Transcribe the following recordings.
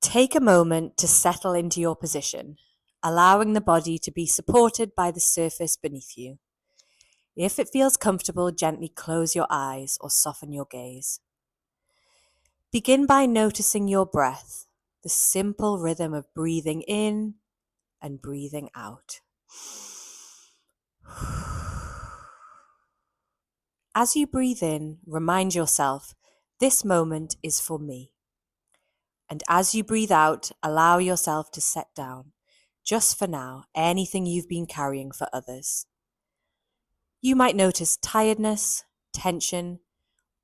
Take a moment to settle into your position, allowing the body to be supported by the surface beneath you. If it feels comfortable, gently close your eyes or soften your gaze. Begin by noticing your breath, the simple rhythm of breathing in and breathing out. As you breathe in, remind yourself, this moment is for me. And as you breathe out, allow yourself to set down, just for now, anything you've been carrying for others. You might notice tiredness, tension,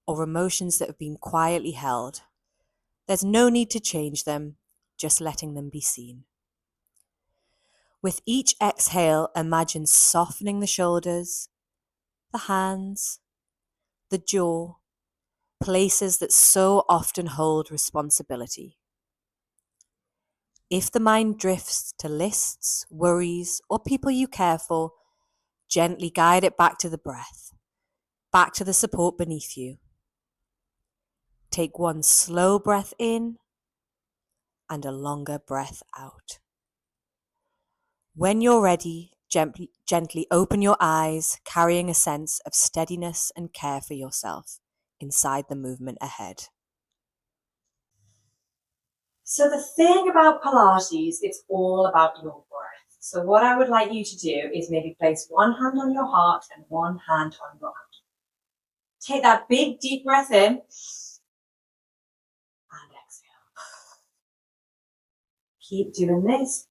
or emotions that have been quietly held. There's no need to change them, just letting them be seen. With each exhale, imagine softening the shoulders, the hands, the jaw, places that so often hold responsibility. If the mind drifts to lists, worries, or people you care for, gently guide it back to the breath, back to the support beneath you. Take one slow breath in and a longer breath out. When you're ready, gently open your eyes, carrying a sense of steadiness and care for yourself inside the movement ahead. So the thing about Pilates, it's all about your breath. So what I would like you to do is maybe place one hand on your heart and one hand on your heart. Take that big deep breath in and exhale. Keep doing this.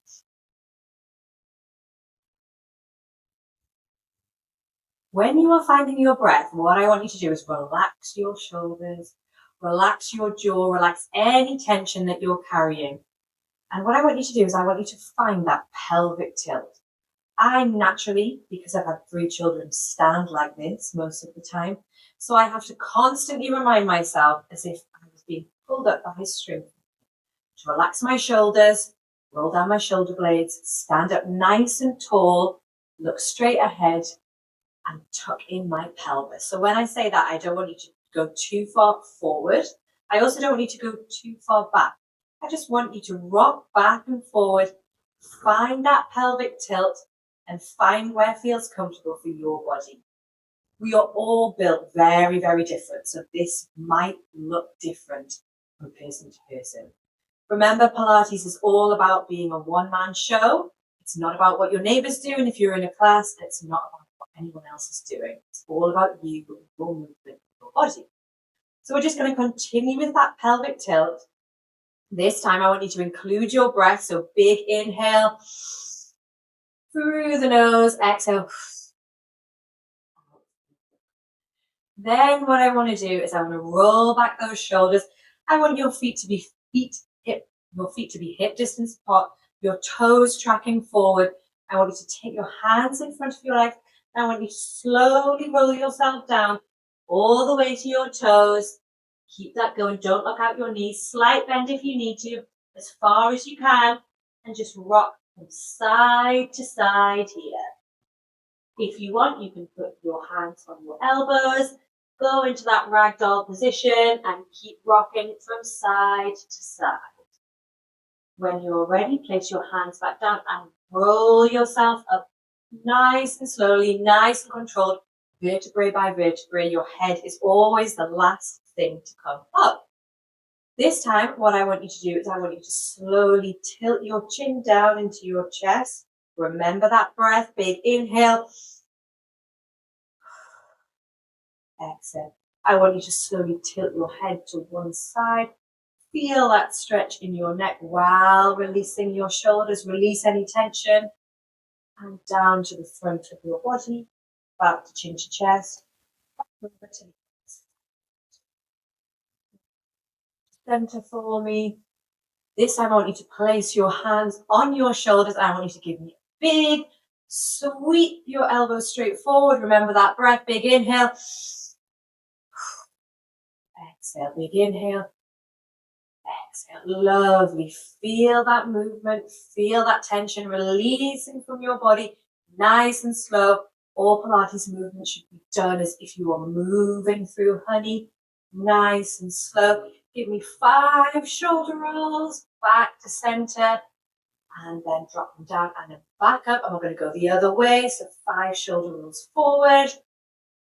When you are finding your breath, what I want you to do is relax your shoulders, relax your jaw, relax any tension that you're carrying. And what I want you to do is I want you to find that pelvic tilt. I naturally, because I've had 3 children, stand like this most of the time. So I have to constantly remind myself as if I was being pulled up by a string to relax my shoulders, roll down my shoulder blades, stand up nice and tall, look straight ahead, and tuck in my pelvis. So when I say that, I don't want you to go too far forward. I also don't want you to go too far back. I just want you to rock back and forward, find that pelvic tilt, and find where feels comfortable for your body. We are all built very, very different, so this might look different from person to person. Remember, Pilates is all about being a one-man show. It's not about what your neighbors do, and if you're in a class, it's not about what anyone else is doing. It's all about you, your movement, your body. So we're just going to continue with that pelvic tilt. This time I want you to include your breath, so big inhale through the nose, exhale. Then what I want to do is I want to roll back those shoulders. I want your feet to be hip distance apart, your toes tracking forward. I want you to take your hands in front of your legs. I want you to slowly roll yourself down all the way to your toes. Keep that going. Don't look out your knees. Slight bend if you need to, as far as you can, and just rock from side to side here. If you want, you can put your hands on your elbows, go into that ragdoll position, and keep rocking from side to side. When you're ready, place your hands back down and roll yourself up nice and slowly, nice and controlled, vertebrae by vertebrae. Your head is always the last thing to come up. This time, what I want you to do is I want you to slowly tilt your chin down into your chest. Remember that breath, big inhale. Exhale. I want you to slowly tilt your head to one side. Feel that stretch in your neck while releasing your shoulders. Release any tension. And down to the front of your body. Back to chin to chest. Back over to the center for me. This time I want you to place your hands on your shoulders. I want you to give me a big sweep your elbows straight forward. Remember that breath. Big inhale. Exhale. Big inhale. Exhale. Lovely. Feel that movement. Feel that tension releasing from your body. Nice and slow. All Pilates movements should be done as if you are moving through honey. Nice and slow. Give me 5 shoulder rolls, back to center, and then drop them down and then back up. And we're going to go the other way. So 5 shoulder rolls forward.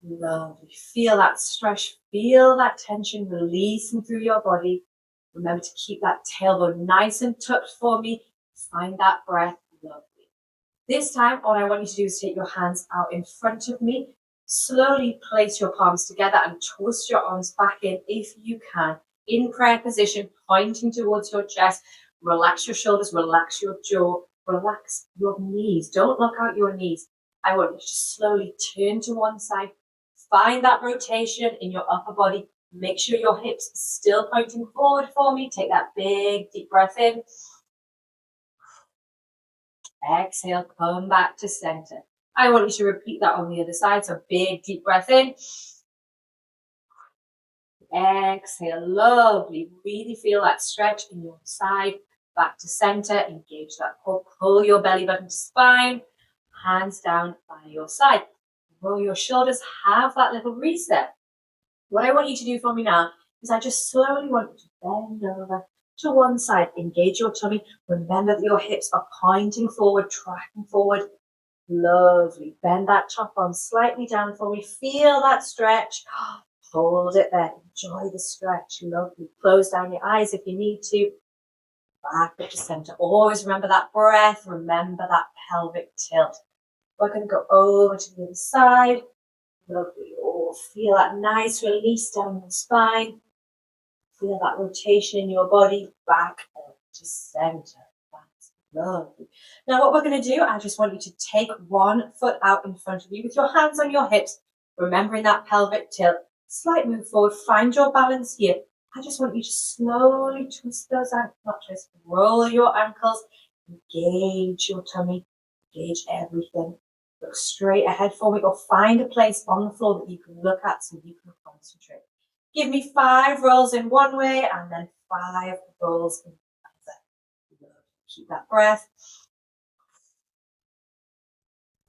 Lovely. Feel that stretch, feel that tension releasing through your body. Remember to keep that tailbone nice and tucked for me. Find that breath. Lovely. This time, all I want you to do is take your hands out in front of me. Slowly place your palms together and twist your arms back in if you can. In prayer position, pointing towards your chest. Relax your shoulders, relax your jaw, relax your knees. Don't look out your knees. I want you to just slowly turn to one side. Find that rotation in your upper body. Make sure your hips are still pointing forward for me. Take that big, deep breath in. Exhale, come back to center. I want you to repeat that on the other side. So big, deep breath in. Exhale, lovely. Really feel that stretch in your side. Back to center, engage that core. Pull your belly button to spine. Hands down by your side. Roll your shoulders, have that little reset. What I want you to do for me now is I just slowly want you to bend over to one side, engage your tummy. Remember that your hips are pointing forward, tracking forward. Lovely. Bend that top arm slightly down for me. Feel that stretch. Hold it there. Enjoy the stretch. Lovely. Close down your eyes if you need to. Back up to center. Always remember that breath. Remember that pelvic tilt. We're going to go over to the other side. Lovely. Oh, feel that nice release down the spine. Feel that rotation in your body. Back up to center. That's lovely. Now what we're going to do, I just want you to take one foot out in front of you with your hands on your hips, remembering that pelvic tilt. Slight move forward. Find your balance here. I just want you to slowly twist those ankles, not twist, roll your ankles, engage your tummy, engage everything. Look straight ahead for me or find a place on the floor that you can look at so you can concentrate. Give me 5 rolls in one way and then 5 rolls in the other. Keep that breath.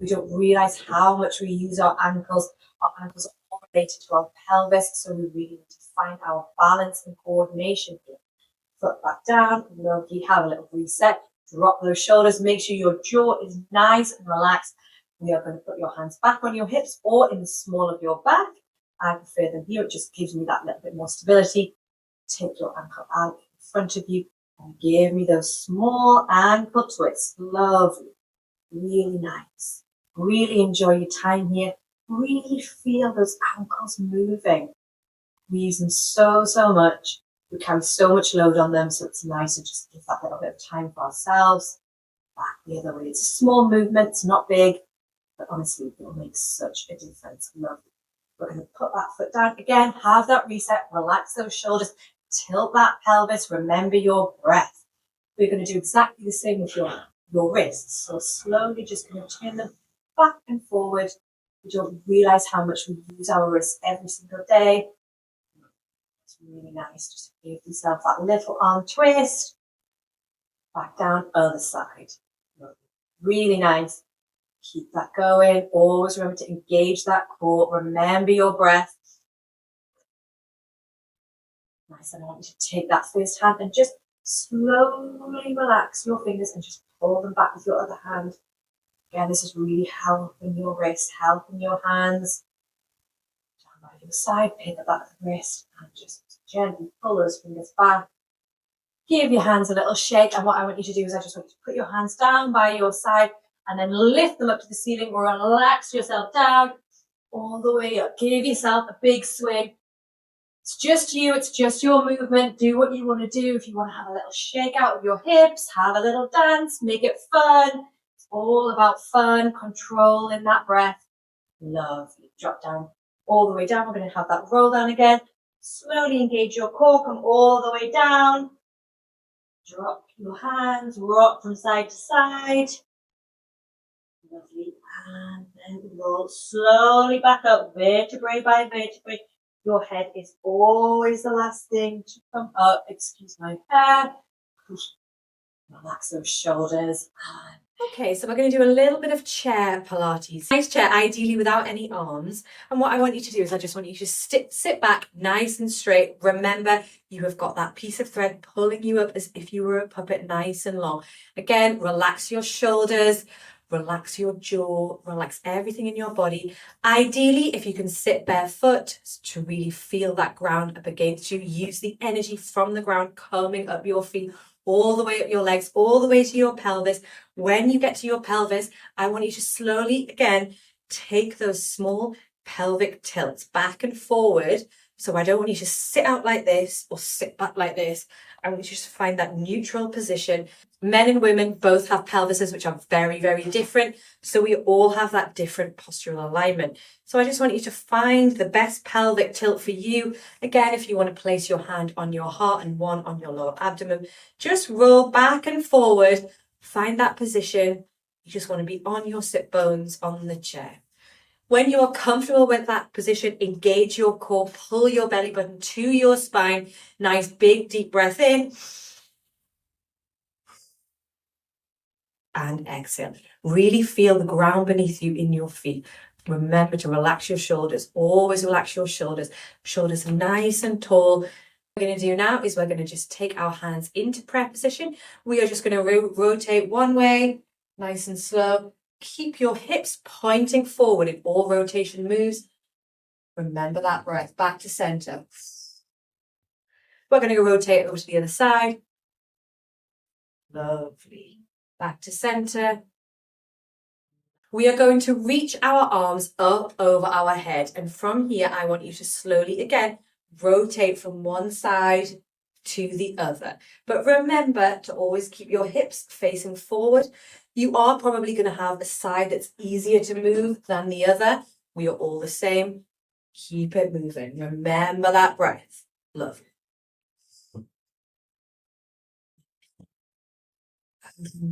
We don't realize how much we use our ankles. Our ankles are all related to our pelvis, so we really need to find our balance and coordination here. Foot back down, lovely. Have a little reset. Drop those shoulders. Make sure your jaw is nice and relaxed. We are going to put your hands back on your hips or in the small of your back. I prefer them here. It just gives me that little bit more stability. Take your ankle out in front of you and give me those small ankle twists. Lovely. Really nice. Really enjoy your time here. Really feel those ankles moving. We use them so much. We carry so much load on them, so it's nice to just give that little bit of time for ourselves. Back the other way. It's a small movement, it's not big, but honestly, it will make such a difference. Lovely. We're going to put that foot down again, have that reset, relax those shoulders, tilt that pelvis, remember your breath. We're going to do exactly the same with your wrists. So slowly just going to turn them back and forward. We don't realize how much we use our wrists every single day. It's really nice. Just give yourself that little arm twist. Back down, other side. Really nice. Keep that going. Always remember to engage that core. Remember your breath. Nice. And I want you to take that first hand and just slowly relax your fingers and just pull them back with your other hand. Again, this is really helping your wrist, helping your hands. Down by your side, pin the back of the wrist and just gently pull those fingers back. Give your hands a little shake. And what I want you to do is I just want you to put your hands down by your side and then lift them up to the ceiling or relax yourself down all the way up. Give yourself a big swing. It's just you. It's just your movement. Do what you want to do. If you want to have a little shake out of your hips, have a little dance, make it fun. It's all about fun, controlling that breath. Lovely. Drop down all the way down. We're going to have that roll down again. Slowly engage your core. Come all the way down. Drop your hands. Rock from side to side. Lovely. And then roll slowly back up, vertebrae by vertebrae. Your head is always the last thing to come up. Excuse my hair. Relax those shoulders and Okay, so we're going to do a little bit of chair Pilates. Nice chair, ideally without any arms. And what I want you to do is I just want you to sit back nice and straight. Remember, you have got that piece of thread pulling you up as if you were a puppet, nice and long. Again, relax your shoulders, relax your jaw, relax everything in your body. Ideally, if you can sit barefoot to really feel that ground up against you, use the energy from the ground coming up your feet, all the way up your legs, all the way to your pelvis. When you get to your pelvis, I want you to slowly, again, take those small pelvic tilts back and forward. So I don't want you to sit out like this or sit back like this. I want you to find that neutral position. Men and women both have pelvises, which are very, very different. So we all have that different postural alignment. So I just want you to find the best pelvic tilt for you. Again, if you want to place your hand on your heart and one on your lower abdomen, just roll back and forward. Find that position. You just want to be on your sit bones on the chair. When you're comfortable with that position, engage your core, pull your belly button to your spine. Nice big deep breath in. And exhale. Really feel the ground beneath you in your feet. Remember to relax your shoulders. Always relax your shoulders. Shoulders nice and tall. What we're going to do now is we're going to just take our hands into prayer position. We are just going to rotate one way, nice and slow. Keep your hips pointing forward in all rotation moves. Remember that breath. Back to center. We're going to rotate over to the other side. Lovely. Back to center. We are going to reach our arms up over our head. And from here, I want you to slowly, again, rotate from one side to the other. But remember to always keep your hips facing forward. You are probably going to have a side that's easier to move than the other. We are all the same. Keep it moving. Remember that breath. Lovely.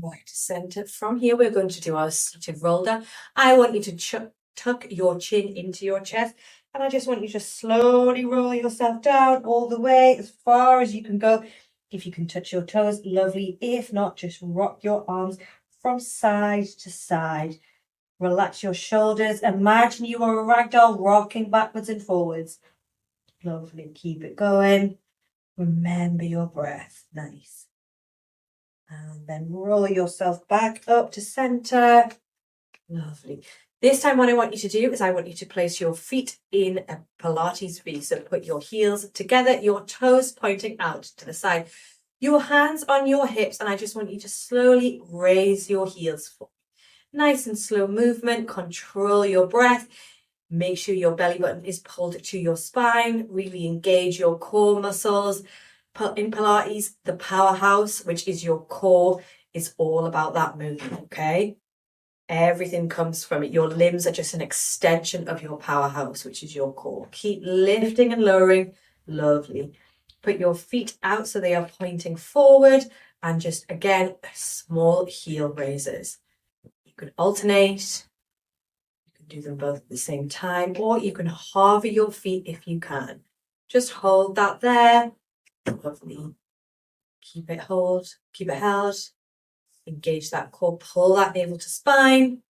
Right to center. From here, we're going to do our seated roll down. I want you to tuck your chin into your chest, and I just want you to slowly roll yourself down all the way as far as you can go. If you can touch your toes, lovely. If not, just rock your arms from side to side. Relax your shoulders. Imagine you are a ragdoll rocking backwards and forwards. Lovely. Keep it going. Remember your breath. Nice. And then roll yourself back up to center. Lovely. This time what I want you to do is I want you to place your feet in a Pilates V. So put your heels together, your toes pointing out to the side, your hands on your hips, and I just want you to slowly raise your heels forward. Nice and slow movement. Control your breath. Make sure your belly button is pulled to your spine. Really engage your core muscles. In Pilates, the powerhouse, which is your core, is all about that movement, okay? Everything comes from it. Your limbs are just an extension of your powerhouse, which is your core. Keep lifting and lowering. Lovely. Put your feet out so they are pointing forward, and just, again, small heel raises. You can alternate. You can do them both at the same time, or you can hover your feet if you can. Just hold that there. Lovely. Keep it held. Engage that core, pull that navel to spine.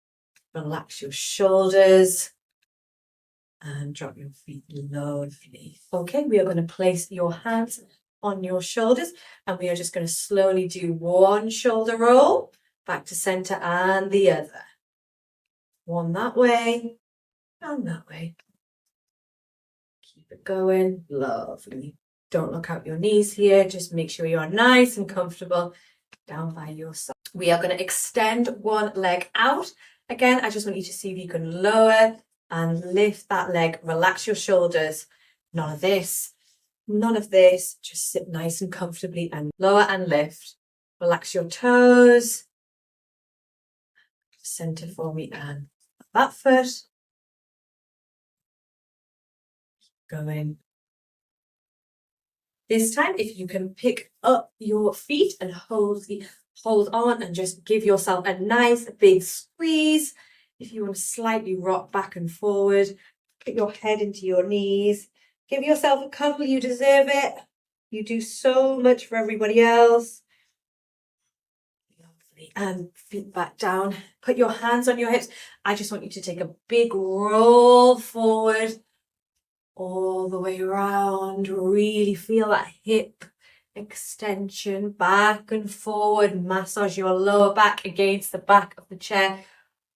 Relax your shoulders and drop your feet. Lovely. Okay, we are going to place your hands on your shoulders and we are just going to slowly do one shoulder roll back to center and the other. One that way and that way. Keep it going. Lovely. Don't look out your knees here. Just make sure you are nice and comfortable down by your side. We are going to extend one leg out. Again, I just want you to see if you can lower and lift that leg. Relax your shoulders. None of this. None of this. Just sit nice and comfortably and lower and lift. Relax your toes. Center for me and that foot. Going. This time, if you can pick up your feet and hold on and just give yourself a nice big squeeze. If you want to slightly rock back and forward, put your head into your knees. Give yourself a cuddle, you deserve it. You do so much for everybody else. And feet back down. Put your hands on your hips. I just want you to take a big roll forward, all the way around. Really feel that hip extension back and forward. Massage your lower back against the back of the chair.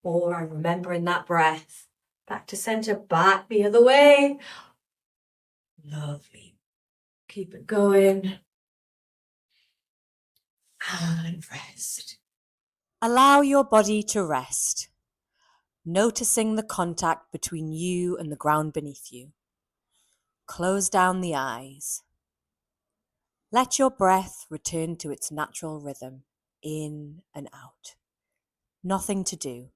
Or remembering that breath. Back to center, back the other way. Lovely. Keep it going. And rest. Allow your body to rest, noticing the contact between you and the ground beneath you. Close down the eyes. Let your breath return to its natural rhythm, in and out. Nothing to do.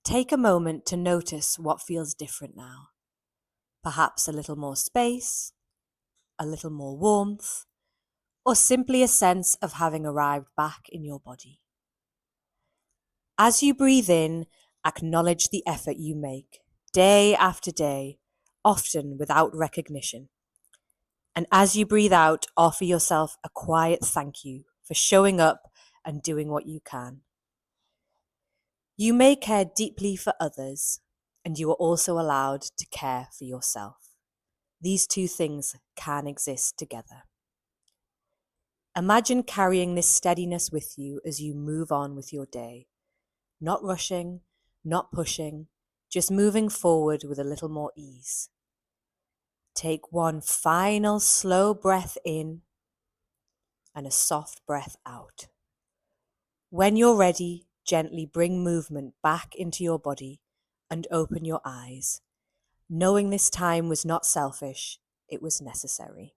Take a moment to notice what feels different now. Perhaps a little more space, a little more warmth, or simply a sense of having arrived back in your body. As you breathe in, acknowledge the effort you make, day after day, often without recognition. And as you breathe out, offer yourself a quiet thank you for showing up and doing what you can. You may care deeply for others, and you are also allowed to care for yourself. These two things can exist together. Imagine carrying this steadiness with you as you move on with your day. Not rushing, not pushing, just moving forward with a little more ease. Take one final slow breath in and a soft breath out. When you're ready, gently bring movement back into your body and open your eyes, knowing this time was not selfish, it was necessary.